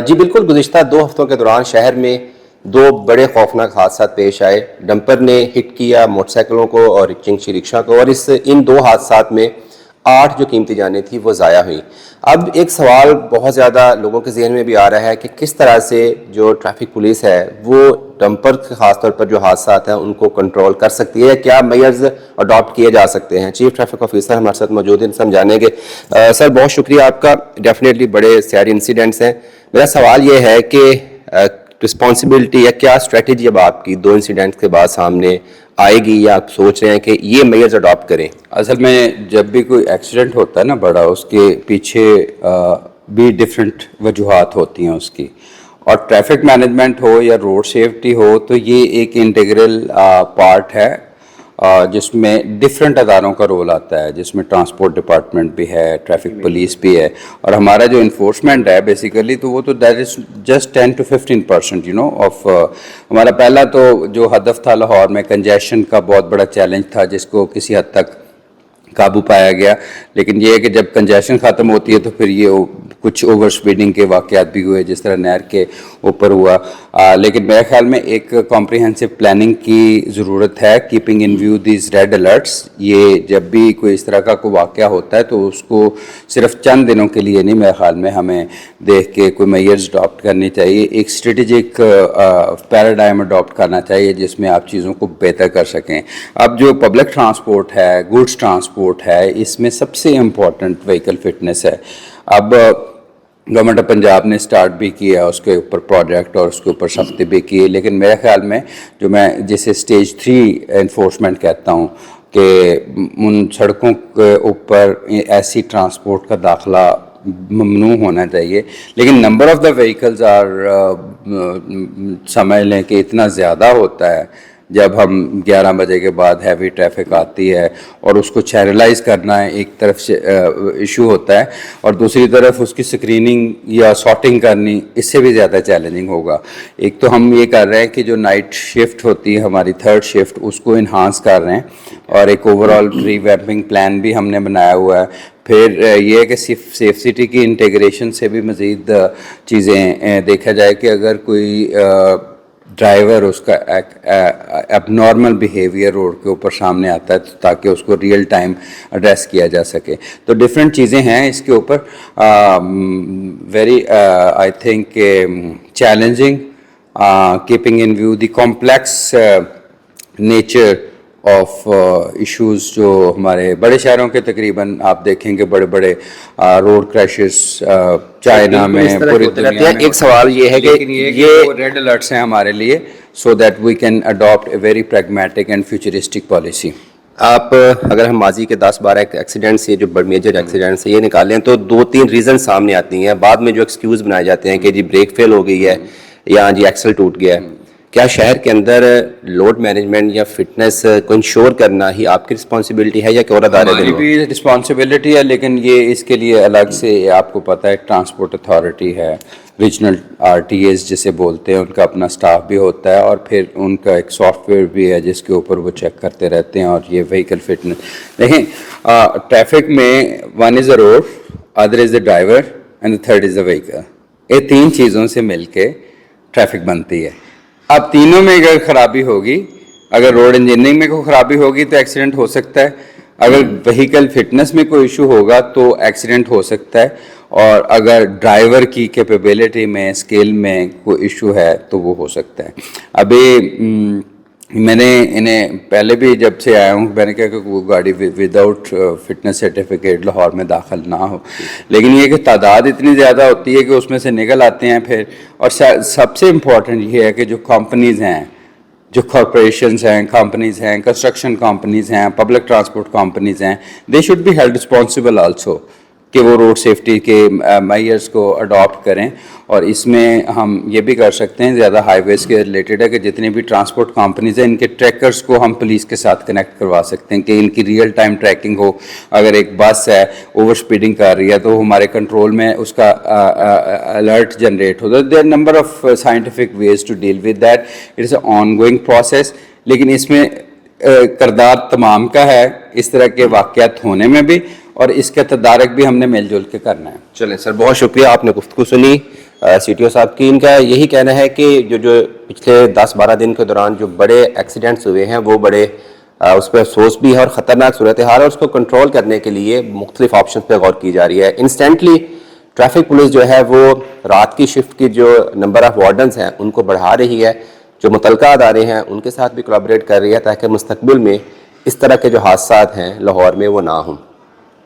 جی بالکل، گزشتہ 2 ہفتوں کے دوران شہر میں 2 بڑے خوفناک حادثات پیش آئے. ڈمپر نے ہٹ کیا موٹر سائیکلوں کو اور رکشہ رکشہ کو، اور ان 2 حادثات میں 8 جو قیمتی جانیں تھیں وہ ضائع ہوئیں. اب ایک سوال بہت زیادہ لوگوں کے ذہن میں بھی آ رہا ہے کہ کس طرح سے جو ٹریفک پولیس ہے وہ ڈمپر خاص طور پر جو حادثات ہیں ان کو کنٹرول کر سکتی ہے. کیا میئرز اڈاپٹ کیے جا سکتے ہیں؟ چیف ٹریفک آفیسر ہمارے ساتھ موجود ہیں، ان سے ہم جانیں گے. سر بہت شکریہ آپ کا. ڈیفینیٹلی بڑے سیاری انسیڈنٹس ہیں. میرا سوال یہ ہے کہ رسپانسبلٹی یا کیا اسٹریٹجی اب آپ کی 2 انسیڈنٹس کے بعد سامنے آئے گی، یا آپ سوچ رہے ہیں کہ یہ میئرز اڈاپٹ کریں؟ اصل میں جب بھی کوئی ایکسیڈنٹ ہوتا ہے نا بڑا، اس کے پیچھے بھی ڈفرینٹ وجوہات ہوتی ہیں اس کی، اور ٹریفک مینجمنٹ ہو یا روڈ سیفٹی ہو تو یہ ایک انٹیگرل پارٹ ہے جس میں ڈفرینٹ اداروں کا رول آتا ہے، جس میں ٹرانسپورٹ ڈپارٹمنٹ بھی ہے، ٹریفک پولیس بھی ہے، اور ہمارا جو انفورسمنٹ ہے بیسیکلی تو وہ تو that is just 10 to 15% of ہمارا. پہلا تو جو ہدف تھا لاہور میں کنجیشن کا بہت بڑا چیلنج تھا، جس کو کسی حد تک قابو پایا گیا. لیکن یہ ہے کہ جب کنجیشن ختم ہوتی ہے تو پھر یہ کچھ اوور سپیڈنگ کے واقعات بھی ہوئے، جس طرح نہر کے اوپر ہوا. لیکن میرے خیال میں ایک کمپریہنسو پلاننگ کی ضرورت ہے، keeping in view these red alerts. یہ جب بھی کوئی اس طرح کا کوئی واقعہ ہوتا ہے تو اس کو صرف چند دنوں کے لیے نہیں، میرے خیال میں ہمیں دیکھ کے کوئی میئرز اڈاپٹ کرنی چاہیے. ایک اسٹریٹجک پیراڈائم اڈاپٹ کرنا چاہیے جس میں آپ چیزوں کو بہتر کر سکیں. اب جو پبلک ٹرانسپورٹ ہے، گوڈس ٹرانسپورٹ ہے، اس میں سب سے امپورٹنٹ وہیکل فٹنس ہے. اب گورنمنٹ آف پنجاب نے سٹارٹ بھی کیا اس کے اوپر پروجیکٹ اور اس کے اوپر سختی بھی کی، لیکن میرے خیال میں جو میں جسے اسٹیج 3 انفورسمنٹ کہتا ہوں کہ ان سڑکوں کے اوپر ایسی ٹرانسپورٹ کا داخلہ ممنوع ہونا چاہیے. لیکن number of the vehicles are سمجھ لیں کہ اتنا زیادہ ہوتا ہے جب ہم 11 بجے کے بعد ہیوی ٹریفک آتی ہے، اور اس کو چینلائز کرنا ایک طرف سے ایشو ہوتا ہے، اور دوسری طرف اس کی سکریننگ یا سارٹنگ کرنی اس سے بھی زیادہ چیلنجنگ ہوگا. ایک تو ہم یہ کر رہے ہیں کہ جو نائٹ شفٹ ہوتی ہے ہماری 3rd شفٹ، اس کو انہانس کر رہے ہیں، اور ایک اوور آل ری ویمپنگ پلان بھی ہم نے بنایا ہوا ہے. پھر یہ ہے کہ سیف سٹی کی انٹیگریشن سے بھی مزید چیزیں دیکھا جائے کہ اگر کوئی ڈرائیور اس کا اب نارمل بیہیویئر روڈ کے اوپر سامنے آتا ہے تاکہ اس کو ریئل ٹائم ایڈریس کیا جا سکے. تو ڈفرینٹ چیزیں ہیں اس کے اوپر. Very I think challenging, keeping in view the complex nature of issues جو ہمارے بڑے شہروں کے تقریباً آپ دیکھیں گے بڑے بڑے روڈ کریشز چائنا میں، پوری دنیا میں. ایک سوال یہ ہے کہ یہ ریڈ الرٹس ہیں ہمارے لیے، so that we can adapt a very pragmatic and futuristic policy. آپ اگر ہم ماضی کے 10-12 ایکسیڈنٹس یہ جو میجر ایکسیڈنٹس یہ نکالیں تو 2-3 ریزن سامنے آتی ہیں. بعد میں جو ایکسکیوز بنائے جاتے ہیں کہ جی بریک فیل ہو گئی ہے یا جی ایکسل ٹوٹ گیا ہے. کیا شہر کے اندر لوڈ مینجمنٹ یا فٹنس کو انشور کرنا ہی آپ کی رسپانسبلٹی ہے یا کہ اور ادارے؟ ہماری بھی رسپانسبلٹی ہے، لیکن یہ اس کے لیے الگ سے آپ کو پتہ ہے ٹرانسپورٹ اتھارٹی ہے، ریجنل RTAs جسے بولتے ہیں، ان کا اپنا سٹاف بھی ہوتا ہے، اور پھر ان کا ایک سافٹ ویئر بھی ہے جس کے اوپر وہ چیک کرتے رہتے ہیں. اور یہ وہیکل فٹنس دیکھیں، ٹریفک میں one is a road, other is a driver and the third is a vehicle. یہ 3 چیزوں سے مل کے ٹریفک بنتی ہے. اب تینوں میں اگر خرابی ہوگی، اگر روڈ انجینئرنگ میں کوئی خرابی ہوگی تو ایکسیڈنٹ ہو سکتا ہے، اگر وہیکل فٹنس میں کوئی ایشو ہوگا تو ایکسیڈنٹ ہو سکتا ہے، اور اگر ڈرائیور کی کیپیبلٹی میں اسکل میں کوئی ایشو ہے تو وہ ہو سکتا ہے. ابھی میں نے انہیں پہلے بھی جب سے آیا ہوں میں نے کہا کہ وہ گاڑی وداؤٹ فٹنس سرٹیفکیٹ لاہور میں داخل نہ ہو، لیکن یہ کہ تعداد اتنی زیادہ ہوتی ہے کہ اس میں سے نکل آتے ہیں پھر. اور سب سے امپورٹنٹ یہ ہے کہ جو کمپنیز ہیں، جو کارپوریشنز ہیں، کمپنیز ہیں، کنسٹرکشن کمپنیز ہیں، پبلک ٹرانسپورٹ کمپنیز ہیں، they should be held responsible also کہ وہ روڈ سیفٹی کے میئرز کو اڈاپٹ کریں. اور اس میں ہم یہ بھی کر سکتے ہیں، زیادہ ہائی ویز کے ریلیٹڈ ہے کہ جتنی بھی ٹرانسپورٹ کمپنیز ہیں ان کے ٹریکرز کو ہم پولیس کے ساتھ کنیکٹ کروا سکتے ہیں کہ ان کی ریئل ٹائم ٹریکنگ ہو. اگر ایک بس ہے اوور سپیڈنگ کر رہی ہے تو ہمارے کنٹرول میں اس کا الرٹ جنریٹ ہوتا ہے. There number of scientific ways to deal with that. It is a ongoing process, لیکن اس میں کردار تمام کا ہے اس طرح کے واقعات ہونے میں بھی اور اس کے تدارک بھی ہم نے مل جل کے کرنا ہے. چلیں سر، بہت شکریہ، آپ نے گفتگو سنی سی ٹی او صاحب کی. ان کا یہی کہنا ہے کہ جو پچھلے 10-12 دن کے دوران جو بڑے ایکسیڈنٹس ہوئے ہیں وہ بڑے اس پہ افسوس بھی ہے اور خطرناک صورتحال ہے. اس کو کنٹرول کرنے کے لیے مختلف آپشنز پہ غور کی جا رہی ہے. انسٹنٹلی ٹریفک پولیس جو ہے وہ رات کی شفٹ کی جو نمبر آف وارڈنز ہیں ان کو بڑھا رہی ہے. جو متعلقہ ادارے ہیں ان کے ساتھ بھی کولیبریٹ کر رہی ہے تاکہ مستقبل میں اس طرح کے جو حادثات ہیں لاہور میں وہ نہ ہوں.